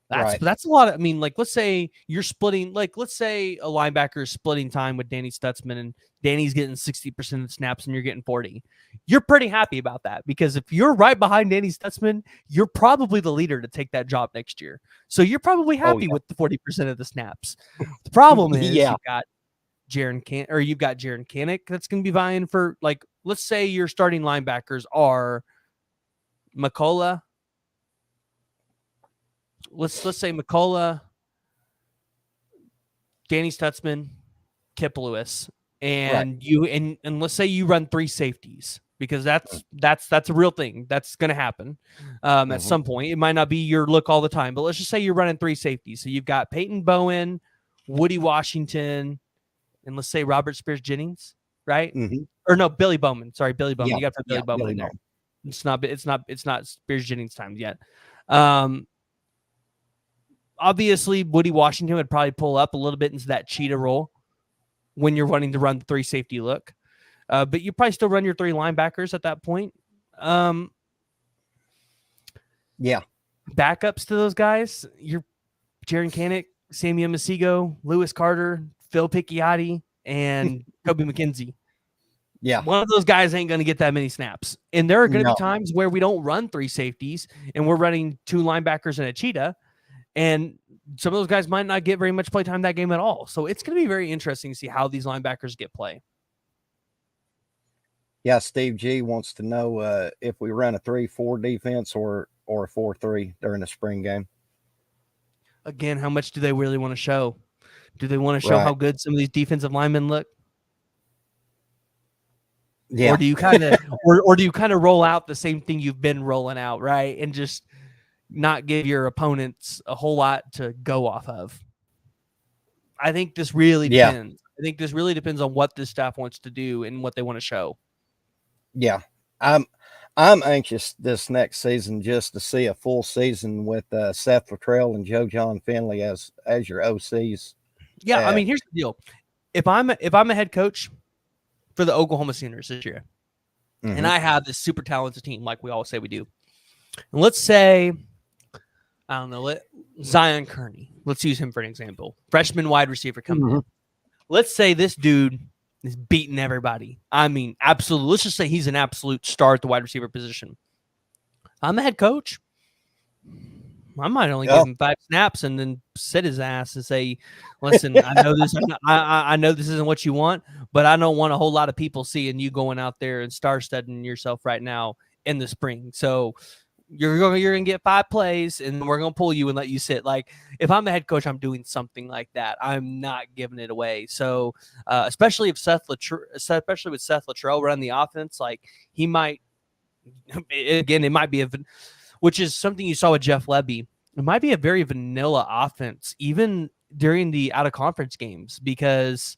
that's a lot. I mean, like, let's say you're splitting, like, let's say a linebacker is splitting time with Danny Stutzman and Danny's getting 60% of the snaps and you're getting 40. You're pretty happy about that because if you're right behind Danny Stutzman, you're probably the leader to take that job next year. So you're probably happy with the 40% of the snaps. The problem is you've got Jaron Canick that's going to be vying for, like, let's say your starting linebackers are McCullough. Let's say McCullough, Danny Stutzman, Kip Lewis, and you and let's say you run 3 safeties because that's a real thing. That's going to happen at some point. It might not be your look all the time, but let's just say you're running 3 safeties. So you've got Peyton Bowen, Woody Washington, and let's say Robert Spears Jennings, right? Or no, Billy Bowman. Sorry, Billy Bowman. You got to put Billy Bowman in there. It's not Spears Jennings time yet. Obviously, Woody Washington would probably pull up a little bit into that cheetah role when you're wanting to run the 3 safety look. but you probably still run your 3 linebackers at that point. Yeah. Backups to those guys, you're Jaron Canick, Samuel Masigo, Lewis Carter, Phil Picciotti, and Kobe McKenzie. Yeah. One of those guys ain't going to get that many snaps. And there are going to No. be times where we don't run 3 safeties and we're running 2 linebackers and a cheetah. And some of those guys might not get very much play time that game at all. So it's going to be very interesting to see how these linebackers get play. Yeah, Steve G wants to know if we run a 3-4 defense or a 4-3 during the spring game. Again, how much do they really want to show? Do they want to show Right. how good some of these defensive linemen look? Yeah. Or do you kind of or do you kind of roll out the same thing you've been rolling out, right? And just not give your opponents a whole lot to go off of? I think this really depends. I think this really depends on what this staff wants to do and what they want to show. Yeah. I'm anxious this next season just to see a full season with Seth Luttrell and Joe John Finley as your OCs. Yeah, I mean, here's the deal. If I'm a head coach for the Oklahoma Sooners this year, and I have this super talented team like we always say we do, and let's say, I don't know, Zion Kearney. Let's use him for an example. Freshman wide receiver coming in. Let's say this dude is beating everybody. I mean, absolutely. Let's just say he's an absolute star at the wide receiver position. I'm a head coach. I might only give him 5 snaps and then sit his ass and say, "Listen, I know this. I know this isn't what you want, but I don't want a whole lot of people seeing you going out there and star-studding yourself right now in the spring. So you're gonna get 5 plays, and we're gonna pull you and let you sit." Like, if I'm the head coach, I'm doing something like that. I'm not giving it away. So, especially with Seth Luttrell running the offense, like he might. Again, it might be which is something you saw with Jeff Lebby. It might be a very vanilla offense, even during the out-of-conference games, because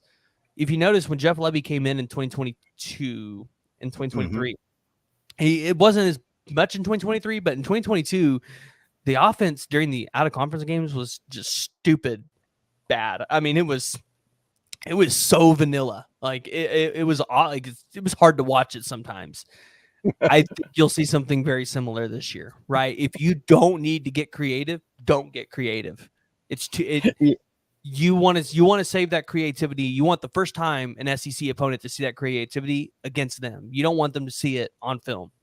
if you notice when Jeff Lebby came in 2022 and 2023, it wasn't as much in 2023, but in 2022, the offense during the out-of-conference games was just stupid bad. I mean, it was so vanilla. Like it was hard to watch it sometimes. I think you'll see something very similar this year, right? If you don't need to get creative, don't get creative. You want to save that creativity. You want the first time an SEC opponent to see that creativity against them. You don't want them to see it on film.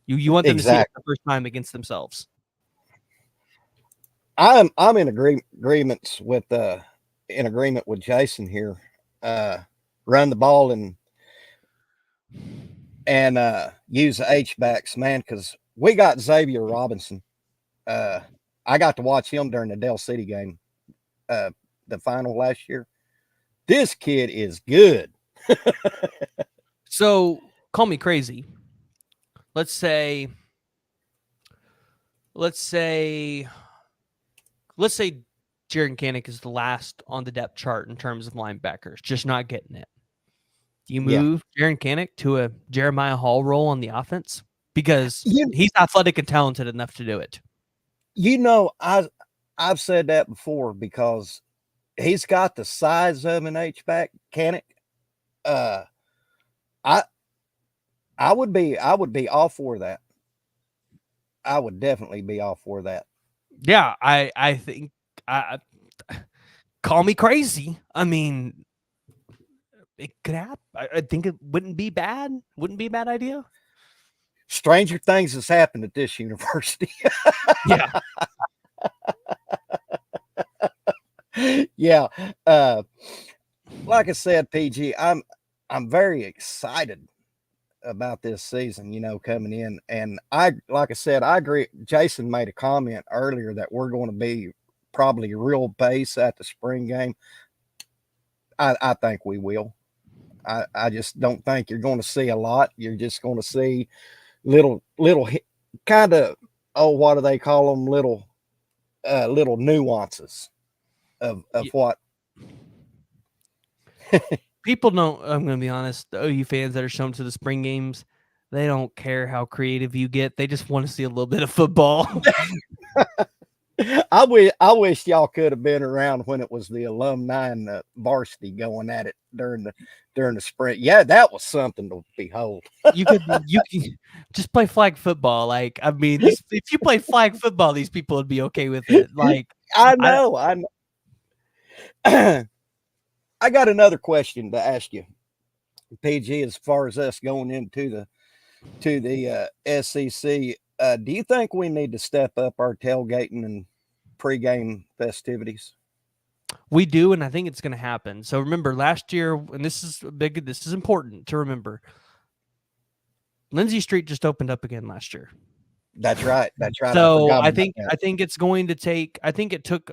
You want them to see it the first time against themselves. I'm in agreement with Jason here. Run the ball and use the H-backs, man, because we got Xavier Robinson. I got to watch him during the Dell City game, the final last year. This kid is good. So, call me crazy. Let's say Jaron Canick is the last on the depth chart in terms of linebackers, just not getting it. Do you move Jaron Canick to a Jeremiah Hall role on the offense? Because he's athletic and talented enough to do it. You know, I've said that before because he's got the size of an H-back, Canick. I would be all for that. I would definitely be all for that. Yeah, I think call me crazy. I mean, it could happen. I think it wouldn't be bad. Wouldn't be a bad idea. Stranger things has happened at this university. Yeah. Yeah. Like I said, PG, I'm very excited about this season, coming in. And like I said, I agree. Jason made a comment earlier that we're going to be probably real base at the spring game. I think we will. I just don't think you're going to see a lot. You're just going to see little kind of, what do they call them? Little nuances of what people don't. I'm going to be honest. The OU fans that are shown to the spring games, they don't care how creative you get. They just want to see a little bit of football. I wish y'all could have been around when it was the alumni and the varsity going at it during the sprint. Yeah, that was something to behold. You can just play flag football. Like, I mean, these if you play flag football, these people would be okay with it. Like, I I know, I know. I got another question to ask you, PG. As far as us going into the SEC, do you think we need to step up our tailgating and pregame festivities? we do, and I think it's going to happen. So remember last year, and this is big. This is important to remember. Lindsay Street just opened up again last year. That's right. That's right. I So forgot I about think that. I think it's going to take. I think it took.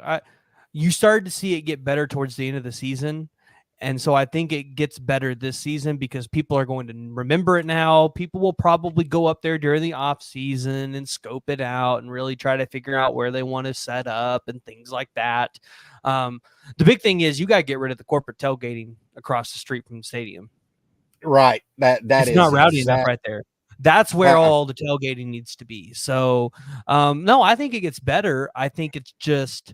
You started to see it get better towards the end of the season, and so I think it gets better this season because people are going to remember it now. People will probably go up there during the off season and scope it out and really try to figure out where they want to set up and things like that. The big thing is you got to get rid of the corporate tailgating across the street from the stadium. Right. That It's not is rowdy enough exact. right there. That's where Uh-uh. all the tailgating needs to be. So, no, I think it gets better. I think it's just,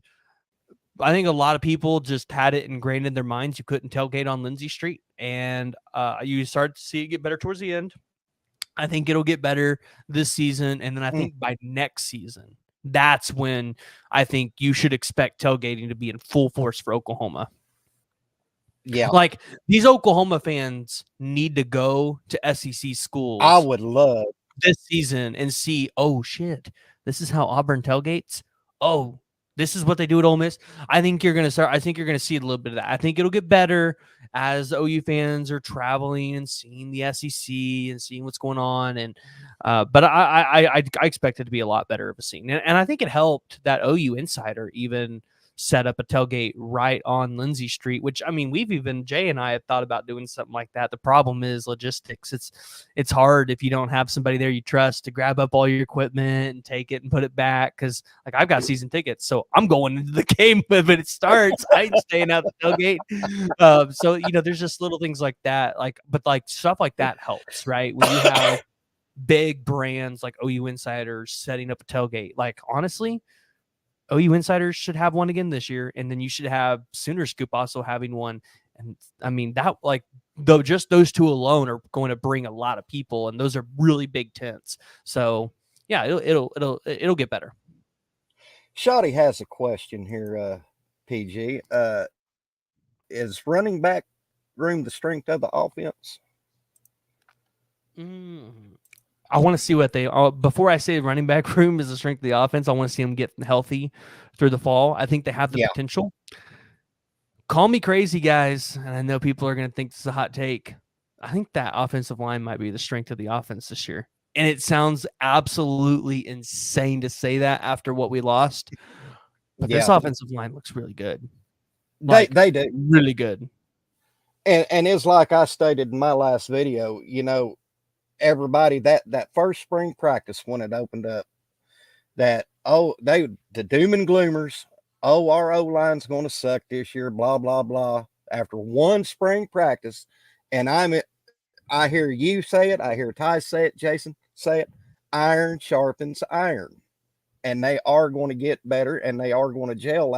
I think a lot of people just had it ingrained in their minds you couldn't tailgate on Lindsay Street, and you start to see it get better towards the end. I think it'll get better this season, and then I Mm, think by next season, that's when I think you should expect tailgating to be in full force for Oklahoma. yeah. Like these Oklahoma fans need to go to SEC I schools would love. this season and see, oh shit, this is how Auburn tailgates. Oh, this is what they do at Ole Miss. I think you're gonna start. I think you're gonna see a little bit of that. I think it'll get better as OU fans are traveling and seeing the SEC and seeing what's going on. And but I expect it to be a lot better of a scene. And I think it helped that OU insider even set up a tailgate right on Lindsay Street, which I mean, Jay and I have thought about doing something like that. The problem is logistics. It's hard if you don't have somebody there you trust to grab up all your equipment and take it and put it back. Cause like I've got season tickets, so I'm going into the game when it starts. I ain't staying out the tailgate. So there's just little things like that. But stuff like that helps, right? When you have big brands like OU Insiders setting up a tailgate, like honestly, OU Insiders should have one again this year, and then you should have Sooner Scoop also having one. And I mean that though just those two alone are going to bring a lot of people, and those are really big tents. So yeah, it'll get better. Shoddy has a question here, PG. Is running back room the strength of the offense? I want to see what they before I say running back room is the strength of the offense. I want to see them get healthy through the fall. I think they have the Yeah. potential. Call me crazy, guys, and I know people are going to think this is a hot take. I think that offensive line might be the strength of the offense this year. And it sounds absolutely insane to say that after what we lost. But this offensive line looks really good. They do. Really good. And it's like I stated in my last video, everybody that first spring practice when it opened up, that the doom and gloomers, our O line's going to suck this year, blah blah blah. After one spring practice, and I hear you say it, I hear Ty say it, Jason say it. Iron sharpens iron, and they are going to get better, and they are going to gel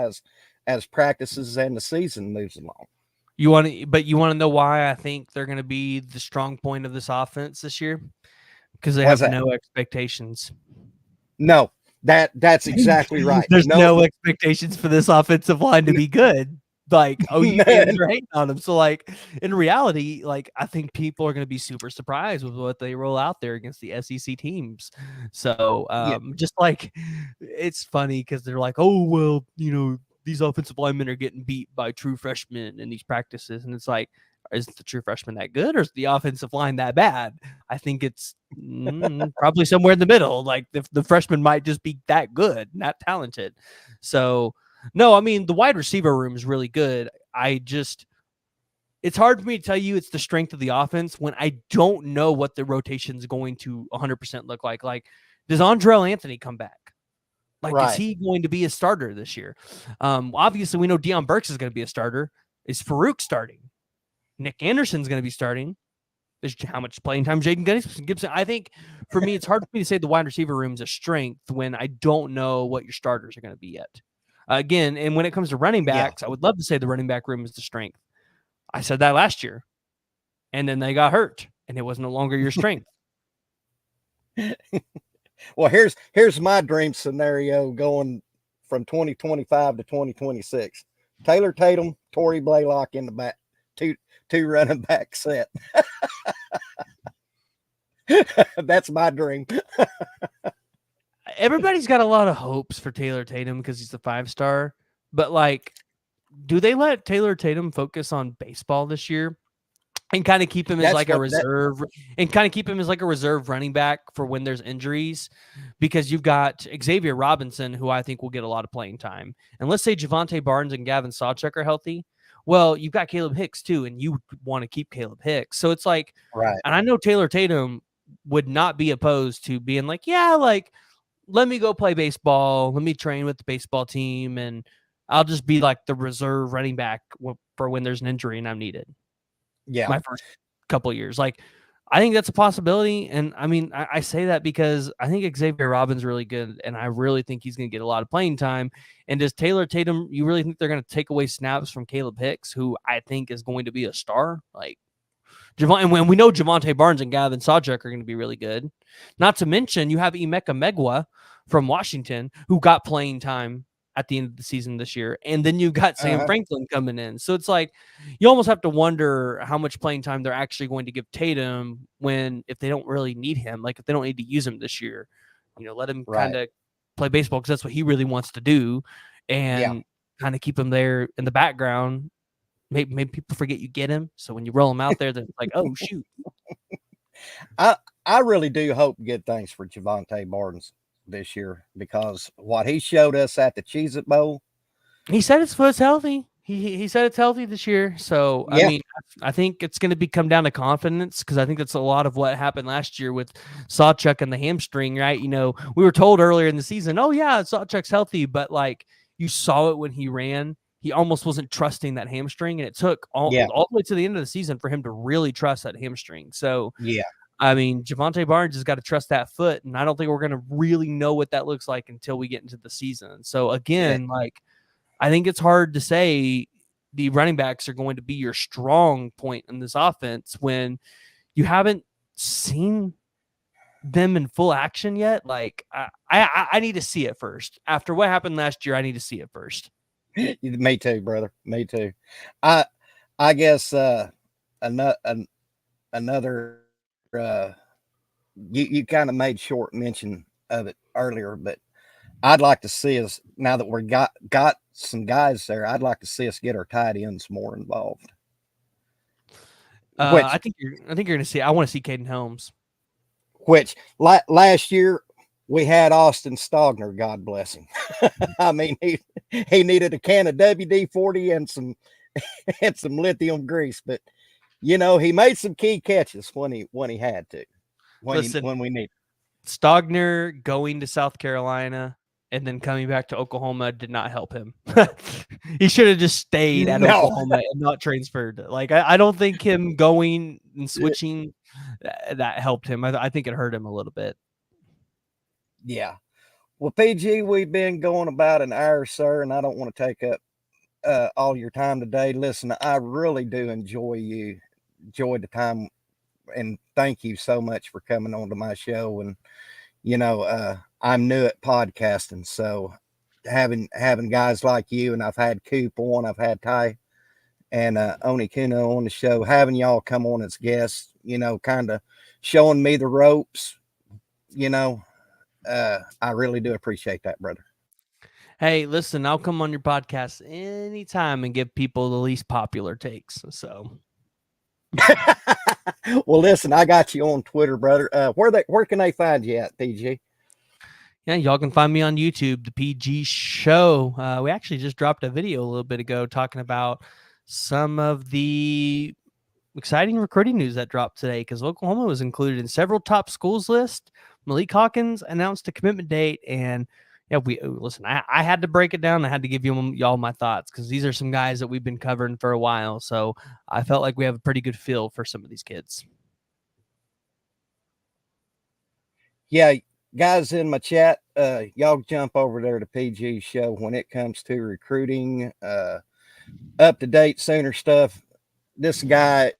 as practices and the season moves along. You want to know why I think they're going to be the strong point of this offense this year? Because they have no expectations. No, that's exactly right. There's no expectations for this offensive line to be good. Like, you fans are hating on them. So, in reality, I think people are going to be super surprised with what they roll out there against the SEC teams. So, just it's funny because they're like, oh, well, these offensive linemen are getting beat by true freshmen in these practices. And it's like, is the true freshman that good or is the offensive line that bad? I think it's probably somewhere in the middle. Like the freshman might just be that good, not talented. So, no, I mean, the wide receiver room is really good. It's hard for me to tell you it's the strength of the offense when I don't know what the rotation is going to 100% look like. Like, does Andrell Anthony come back? Is he going to be a starter this year? Obviously, we know Deion Burks is going to be a starter. Is Farouk starting? Nick Anderson's going to be starting. is how much playing time Jaden Gibson. I think for me, it's hard for me to say the wide receiver room is a strength when I don't know what your starters are going to be yet. Again, and when it comes to running backs, I would love to say the running back room is the strength. I said that last year, and then they got hurt, and it was no longer your strength. Well, here's my dream scenario going from 2025 to 2026. Taylor Tatum, Torrey Blaylock in the back, two running back set. That's my dream. Everybody's got a lot of hopes for Taylor Tatum because he's a 5-star, but like, do they let Taylor Tatum focus on baseball this year and kind of keep him as like a reserve running back for when there's injuries? Because you've got Xavier Robinson, who I think will get a lot of playing time. And let's say Javonte Barnes and Gavin Sawchuk are healthy. Well, you've got Caleb Hicks too, and you want to keep Caleb Hicks. So it's like, right. And I know Taylor Tatum would not be opposed to being like, yeah, like, let me go play baseball. Let me train with the baseball team, and I'll just be like the reserve running back for when there's an injury and I'm needed. Yeah. My first couple of years. Like, I think that's a possibility. And I mean, I say that because I think Xavier Robin's really good, and I really think he's going to get a lot of playing time. And does Taylor Tatum, you really think they're going to take away snaps from Caleb Hicks, who I think is going to be a star? Like, and when we know Javonte Barnes and Gavin Sawchuk are going to be really good. Not to mention, you have Emeka Megwa from Washington, who got playing time at the end of the season this year. And then you've got Sam Franklin coming in. So it's like, you almost have to wonder how much playing time they're actually going to give Tatum if they don't really need him, like if they don't need to use him this year, let him kind of play baseball because that's what he really wants to do, and kind of keep him there in the background. Maybe people forget you get him. So when you roll him out there, they're like, oh, shoot. I really do hope good things for Javonte Barnes this year, because what he showed us at the Cheez-It Bowl. He said his foot's healthy. He said it's healthy this year. So, I mean, I think it's going to come down to confidence, because I think that's a lot of what happened last year with Sawchuk and the hamstring, right? We were told earlier in the season, oh, yeah, Sawchuk's healthy, but like you saw it when he ran. He almost wasn't trusting that hamstring, and it took all the way to the end of the season for him to really trust that hamstring. So, I mean, Javonte Barnes has got to trust that foot, and I don't think we're going to really know what that looks like until we get into the season. So, again, I think it's hard to say the running backs are going to be your strong point in this offense when you haven't seen them in full action yet. Like, I need to see it first. After what happened last year, I need to see it first. Me too, brother. Me too. I guess another you kind of made short mention of it earlier, but I'd like to see us, now that we got some guys there, I'd like to see us get our tight ends more involved. I think you're going to see. I want to see Caden Helms. Which last year we had Austin Stogner, God bless him. I mean, he needed a can of WD-40 and some lithium grease, but he made some key catches when he had to. When we need. Stogner going to South Carolina and then coming back to Oklahoma did not help him. He should have just stayed at Oklahoma and not transferred. Like, I don't think him going and switching that helped him. I think it hurt him a little bit. Yeah. Well, PG, we've been going about an hour, sir, and I don't want to take up all your time today. Listen, I really do enjoy the time, and thank you so much for coming on to my show. And I'm new at podcasting, so having guys like you, and I've had Coop on, I've had Ty and Oni Kuno on the show, having y'all come on as guests, kind of showing me the ropes, I really do appreciate that, brother. Hey, listen, I'll come on your podcast anytime and give people the least popular takes. So, well, listen, I got you on Twitter, brother. Where can they find you at, PG? Yeah, y'all can find me on YouTube, the PG Show. We actually just dropped a video a little bit ago talking about some of the exciting recruiting news that dropped today, because Oklahoma was included in several top schools list. Malik Hawkins announced a commitment date, and I had to break it down. I had to give y'all my thoughts, because these are some guys that we've been covering for a while. So I felt like we have a pretty good feel for some of these kids. Yeah, guys in my chat, y'all jump over there to PG's show when it comes to recruiting, up to date Sooner stuff. This guy,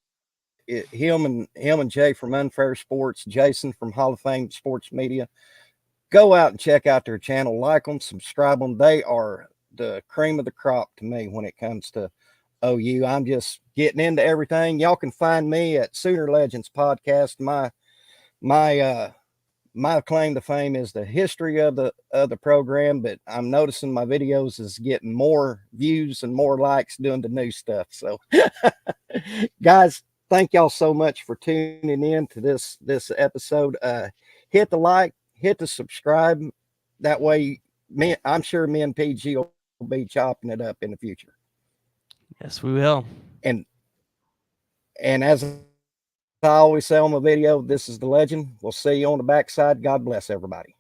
him and Jay from Unfair Sports, Jason from Hall of Fame Sports Media, go out and check out their channel, like them, subscribe them. They are the cream of the crop to me when it comes to OU. I'm just getting into everything. Y'all can find me at Sooner Legends Podcast. My my claim to fame is the history of the program, but I'm noticing my videos is getting more views and more likes doing the new stuff. So guys, thank y'all so much for tuning in to this episode. Hit the like, hit the subscribe. That way, I'm sure me and PG will be chopping it up in the future. Yes, we will. And as I always say on my video, this is the legend. We'll see you on the backside. God bless everybody.